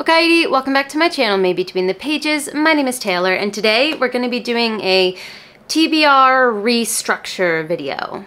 Okay, welcome back to my channel, Maybe Between the Pages. My name is Taylor, and today we're going to be doing a TBR restructure video.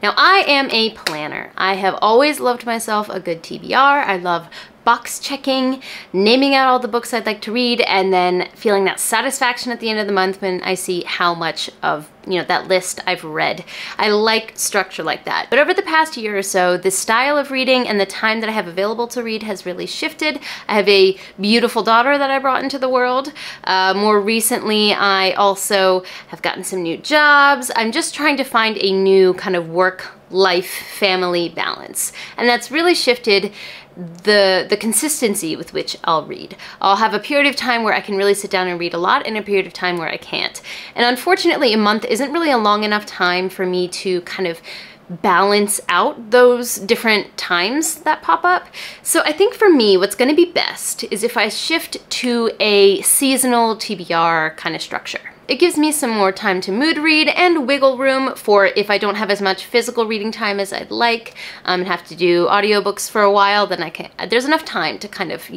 Now, I am a planner. I have always loved myself a good TBR. I love box checking, naming out all the books I'd like to read, and then feeling that satisfaction at the end of the month when I see how much of, that list I've read. I like structure like that. But over the past year or so, the style of reading and the time that I have available to read has really shifted. I have a beautiful daughter that I brought into the world. More recently, I also have gotten some new jobs. I'm just trying to find a new kind of work-life family balance. And that's really shifted the consistency with which I'll read. I'll have a period of time where I can really sit down and read a lot and a period of time where I can't. And unfortunately, a month isn't really a long enough time for me to kind of balance out those different times that pop up. So I think for me, what's going to be best is if I shift to a seasonal TBR kind of structure. It gives me some more time to mood read and wiggle room for if I don't have as much physical reading time as I'd like and have to do audiobooks for a while, then I can, there's enough time to kind of,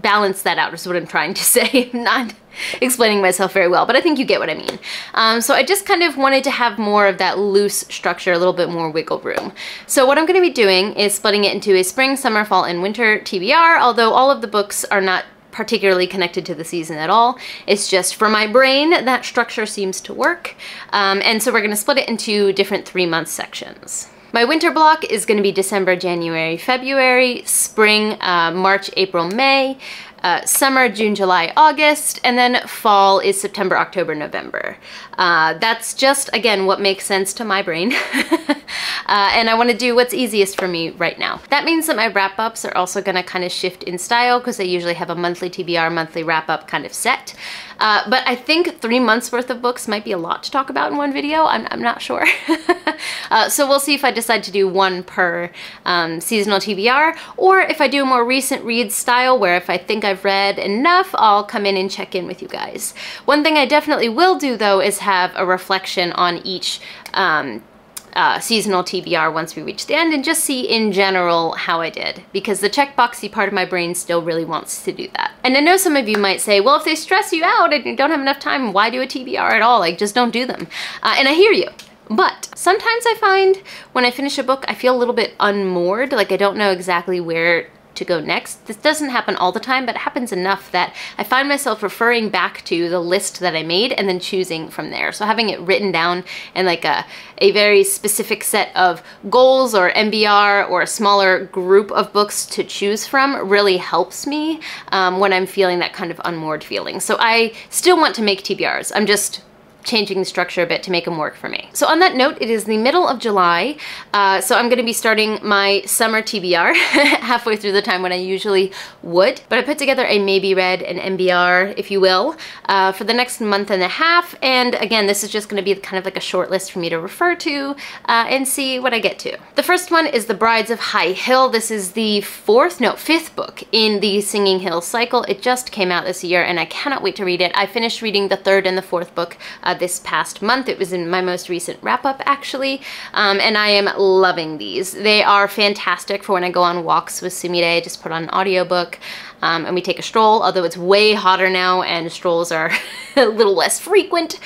balance that out is what I'm trying to say. I'm not explaining myself very well, but I think you get what I mean. So I just kind of wanted to have more of that loose structure, a little bit more wiggle room. So what I'm going to be doing is splitting it into a spring, summer, fall, and winter TBR, although all of the books are not particularly connected to the season at all. It's just for my brain, that structure seems to work. And so we're gonna split it into different 3-month sections. My winter block is gonna be December, January, February, spring, March, April, May, summer, June, July, August, and then fall is September, October, November. That's just, again, what makes sense to my brain. And I want to do what's easiest for me right now. That means that my wrap-ups are also going to kind of shift in style because I usually have a monthly TBR, monthly wrap-up kind of set. But I think 3 months worth of books might be a lot to talk about in one video. I'm not sure. So we'll see if I decide to do one per seasonal TBR, or if I do a more recent read style where if I think I've read enough, I'll come in and check in with you guys. One thing I definitely will do though is have a reflection on each seasonal TBR once we reach the end and just see in general how I did, because the checkboxy part of my brain still really wants to do that. And I know some of you might say, well, if they stress you out and you don't have enough time, why do a TBR at all? Like, just don't do them. And I hear you. But sometimes I find when I finish a book, I feel a little bit unmoored, like I don't know exactly where to go next. This doesn't happen all the time, but it happens enough that I find myself referring back to the list that I made and then choosing from there. So having it written down in like a very specific set of goals or MBR or a smaller group of books to choose from really helps me when I'm feeling that kind of unmoored feeling. So I still want to make TBRs. I'm just changing the structure a bit to make them work for me. So on that note, it is the middle of July, so I'm going to be starting my summer TBR halfway through the time when I usually would. But I put together a maybe read, an MBR, if you will, for the next month and a half. And again, this is just going to be kind of like a short list for me to refer to and see what I get to. The first one is The Brides of High Hill. This is the fifth book in the Singing Hills cycle. It just came out this year and I cannot wait to read it. I finished reading the 3rd and the 4th book this past month. It was in my most recent wrap-up actually, and I am loving these. They are fantastic for when I go on walks with Sumire. I just put on an audiobook and we take a stroll, although it's way hotter now and strolls are a little less frequent.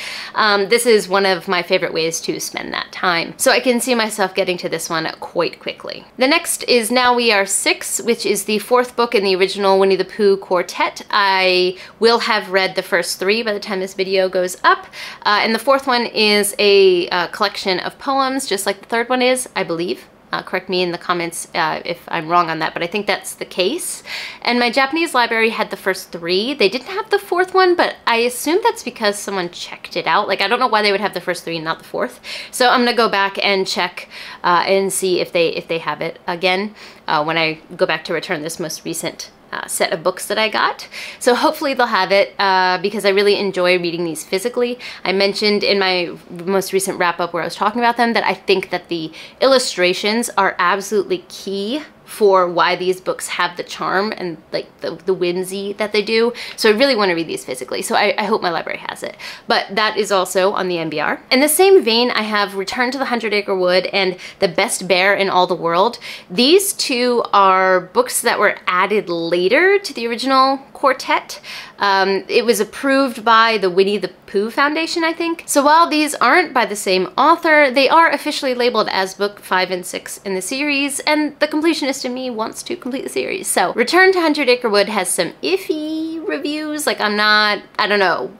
This is one of my favorite ways to spend that time. So I can see myself getting to this one quite quickly. The next is Now We Are 6, which is the 4th book in the original Winnie the Pooh quartet. I will have read the first 3 by the time this video goes up. And the 4th one is a collection of poems, just like the 3rd one is, I believe. Correct me in the comments if I'm wrong on that, but I think that's the case. And my Japanese library had the first 3. They didn't have the 4th one, but I assume that's because someone checked it out. Like, I don't know why they would have the first 3 and not the 4th. So I'm gonna go back and check and see if they have it again when I go back to return this most recent set of books that I got. So hopefully they'll have it because I really enjoy reading these physically. I mentioned in my most recent wrap-up where I was talking about them that I think that the illustrations are absolutely key for why these books have the charm and like the whimsy that they do. So I really want to read these physically. So I hope my library has it. But that is also on the MBR. In the same vein, I have Return to the 100-Acre Wood and The Best Bear in All the World. These two are books that were added later to the original quartet. It was approved by the Winnie the Pooh Foundation, I think. So while these aren't by the same author, they are officially labeled as book 5 and 6 in the series, and the completionist in me wants to complete the series. So Return to 100-Acre Wood has some iffy reviews. Like I don't know.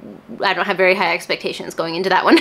I don't have very high expectations going into that one.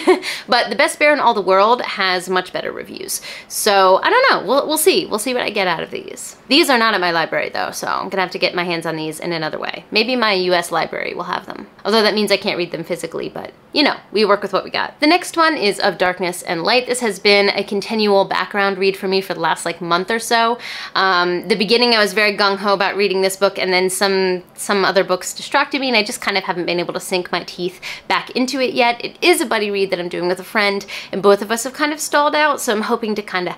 But The Best Bear in All the World has much better reviews. So I don't know. We'll see. We'll see what I get out of these. These are not at my library though, so I'm gonna have to get my hands on these in another way. Maybe my US library will have them. Although that means I can't read them physically, but you know, we work with what we got. The next one is Of Darkness and Light. This has been a continual background read for me for the last like month or so. The beginning I was very gung-ho about reading this book, and then some other books distracted me, and I just kind of haven't been able to sink my teeth back into it yet. It is a buddy read that I'm doing with a friend, and both of us have kind of stalled out, so I'm hoping to kind of,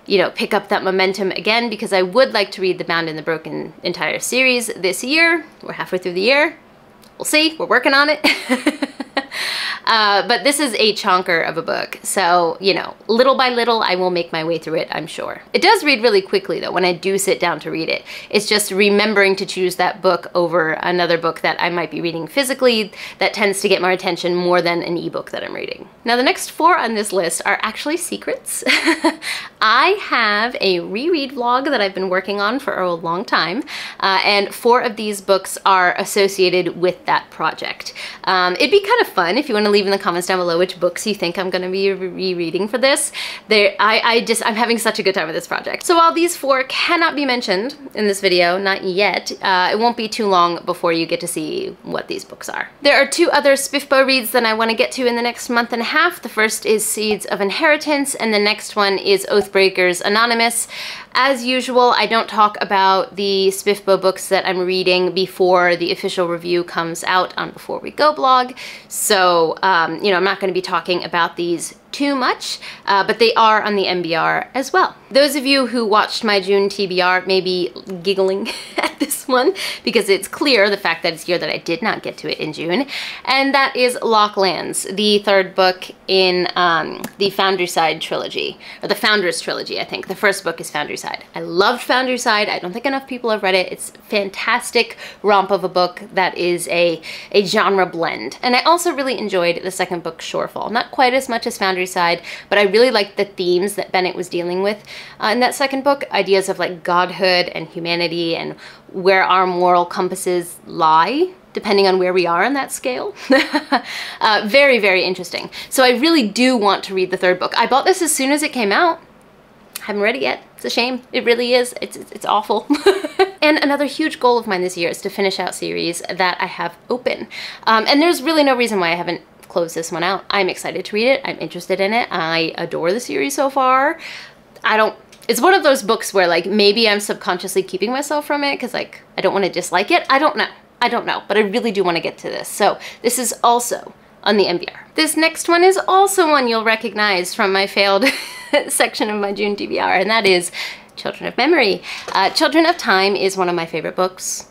you know, pick up that momentum again, because I would like to read the Bound and the Broken entire series this year. We're halfway through the year. We'll see. We're working on it. But this is a chonker of a book, so, you know, little by little I will make my way through it, I'm sure. It does read really quickly though when I do sit down to read it. It's just remembering to choose that book over another book that I might be reading physically that tends to get my attention more than an ebook that I'm reading. Now the next 4 on this list are actually secrets. I have a reread vlog that I've been working on for a long time, and 4 of these books are associated with that project. It'd be kind of fun if you want to leave in the comments down below which books you think I'm going to be rereading for this. I'm having such a good time with this project. So while these 4 cannot be mentioned in this video, not yet, it won't be too long before you get to see what these books are. There are 2 other Spiffbo reads that I want to get to in the next month and a half. The first is Seeds of Inheritance, and the next one is Oathbreakers Anonymous. As usual, I don't talk about the Spiffbo books that I'm reading before the official review comes out on Before We Go blog, so you know, I'm not going to be talking about these too much, but they are on the MBR as well. Those of you who watched my June TBR may be giggling at this one because it's clear the fact that it's here that I did not get to it in June, and that is Locklands, the 3rd book in the Foundryside trilogy, or the Foundress trilogy, I think. The first book is Foundryside. I loved Foundryside. I don't think enough people have read it. It's a fantastic romp of a book that is a genre blend. And I also really enjoyed the second book, Shorefall. Not quite as much as Foundryside, but I really liked the themes that Bennett was dealing with in that second book. Ideas of like godhood and humanity and where our moral compasses lie, depending on where we are on that scale. Very, very interesting. So I really do want to read the 3rd book. I bought this as soon as it came out. Haven't read it yet. It's a shame. It really is. It's awful. And another huge goal of mine this year is to finish out series that I have open. And there's really no reason why I haven't closed this one out. I'm excited to read it. I'm interested in it. I adore the series so far. It's one of those books where like maybe I'm subconsciously keeping myself from it because like I don't want to dislike it. I don't know, but I really do want to get to this. So this is also on the MBR. This next one is also one you'll recognize from my failed section of my June TBR, and that is Children of Memory. Children of Time is one of my favorite books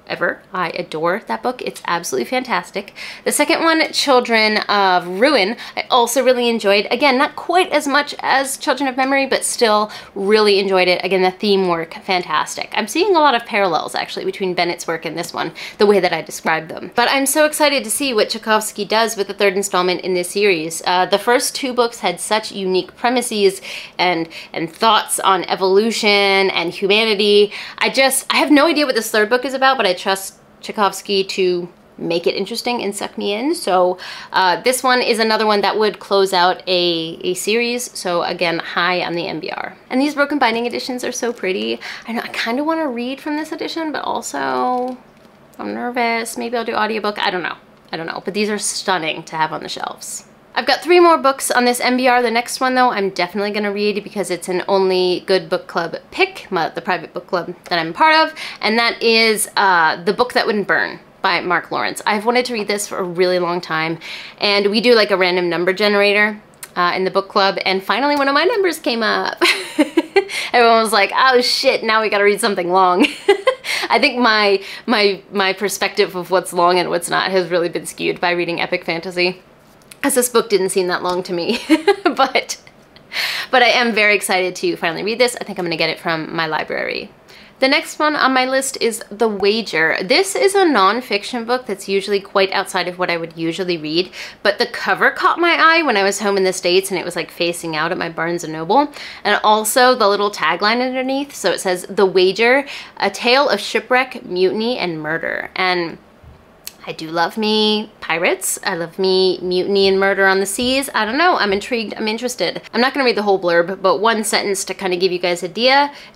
ever. I adore that book. It's absolutely fantastic. The second one, Children of Ruin, I also really enjoyed. Again, not quite as much as Children of Memory, but still really enjoyed it. Again, the theme work, fantastic. I'm seeing a lot of parallels actually between Bennett's work and this one, the way that I described them. But I'm so excited to see what Tchaikovsky does with the 3rd installment in this series. The first 2 books had such unique premises and thoughts on evolution and humanity. I have no idea what this 3rd book is about, but I trust Tchaikovsky to make it interesting and suck me in. So this one is another one that would close out a series. So again, high on the MBR. And these broken binding editions are so pretty. I know I kind of want to read from this edition, but also I'm nervous. Maybe I'll do audiobook. I don't know, but these are stunning to have on the shelves. I've got 3 more books on this MBR. The next one, though, I'm definitely going to read because it's an Only Good Book Club pick, the private book club that I'm a part of, and that is The Book That Wouldn't Burn by Mark Lawrence. I've wanted to read this for a really long time, and we do like a random number generator in the book club, and finally one of my numbers came up. Everyone was like, oh shit, now we gotta read something long. I think my perspective of what's long and what's not has really been skewed by reading epic fantasy, as this book didn't seem that long to me. But I am very excited to finally read this. I think I'm gonna get it from my library. The next one on my list is The Wager. This is a nonfiction book that's usually quite outside of what I would usually read, but the cover caught my eye when I was home in the States and it was like facing out at my Barnes & Noble. And also the little tagline underneath. So it says, The Wager, a tale of shipwreck, mutiny, and murder. And I do love me pirates. I love me mutiny and murder on the seas. I don't know, I'm intrigued, I'm interested. I'm not gonna read the whole blurb, but one sentence to kind of give you guys an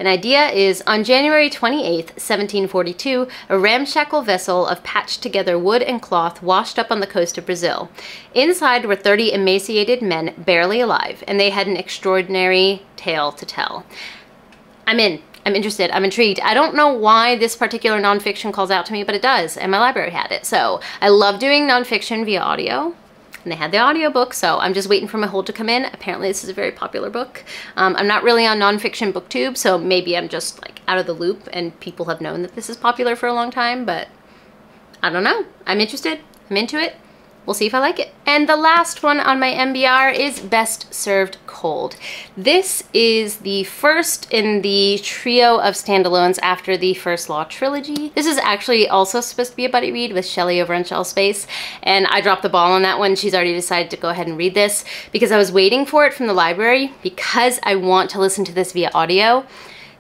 idea is, on January 28th, 1742, a ramshackle vessel of patched together wood and cloth washed up on the coast of Brazil. Inside were 30 emaciated men, barely alive, and they had an extraordinary tale to tell. I'm in. I'm interested, I'm intrigued. I don't know why this particular nonfiction calls out to me, but it does, and my library had it. So I love doing nonfiction via audio, and they had the audiobook, so I'm just waiting for my hold to come in. Apparently this is a very popular book. I'm not really on nonfiction booktube, so maybe I'm just like out of the loop and people have known that this is popular for a long time, but I don't know. I'm interested, I'm into it. We'll see if I like it. And the last one on my MBR is Best Served Cold. This is the first in the trio of standalones after the First Law trilogy. This is actually also supposed to be a buddy read with Shelley over on Shell Space, and I dropped the ball on that one. She's already decided to go ahead and read this because I was waiting for it from the library because I want to listen to this via audio.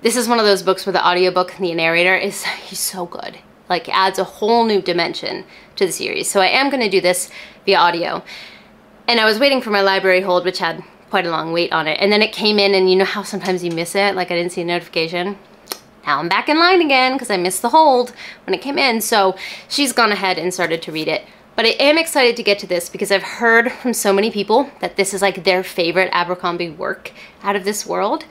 This is one of those books where the audiobook and the narrator he's so good. Like, adds a whole new dimension to the series. So I am going to do this via audio. And I was waiting for my library hold, which had quite a long wait on it. And then it came in, and you know how sometimes you miss it? Like, I didn't see a notification. Now I'm back in line again because I missed the hold when it came in. So she's gone ahead and started to read it. But I am excited to get to this because I've heard from so many people that this is like their favorite Abercrombie work out of this world.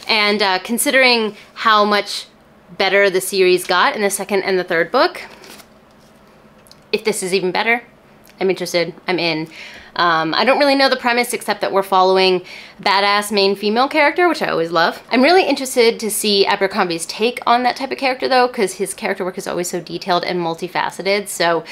And considering how much better the series got in the second and the third book, if this is even better, I'm interested, I'm in. I don't really know the premise except that we're following a badass main female character, which I always love. I'm really interested to see Abercrombie's take on that type of character though, because his character work is always so detailed and multifaceted, so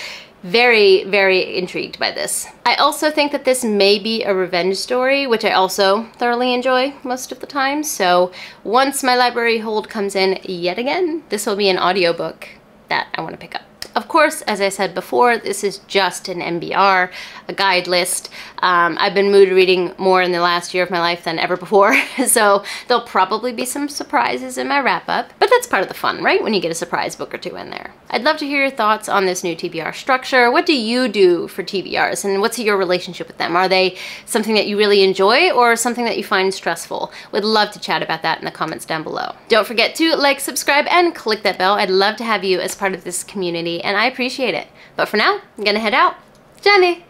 very, very intrigued by this. I also think that this may be a revenge story, which I also thoroughly enjoy most of the time. So once my library hold comes in yet again, this will be an audiobook that I want to pick up. Of course, as I said before, this is just an MBR, a guide list. I've been mood reading more in the last year of my life than ever before, so there'll probably be some surprises in my wrap-up, but that's part of the fun, right? When you get a surprise book or two in there. I'd love to hear your thoughts on this new TBR structure. What do you do for TBRs, and what's your relationship with them? Are they something that you really enjoy or something that you find stressful? Would love to chat about that in the comments down below. Don't forget to like, subscribe, and click that bell. I'd love to have you as part of this community, and I appreciate it. But for now, I'm gonna head out. Jenny!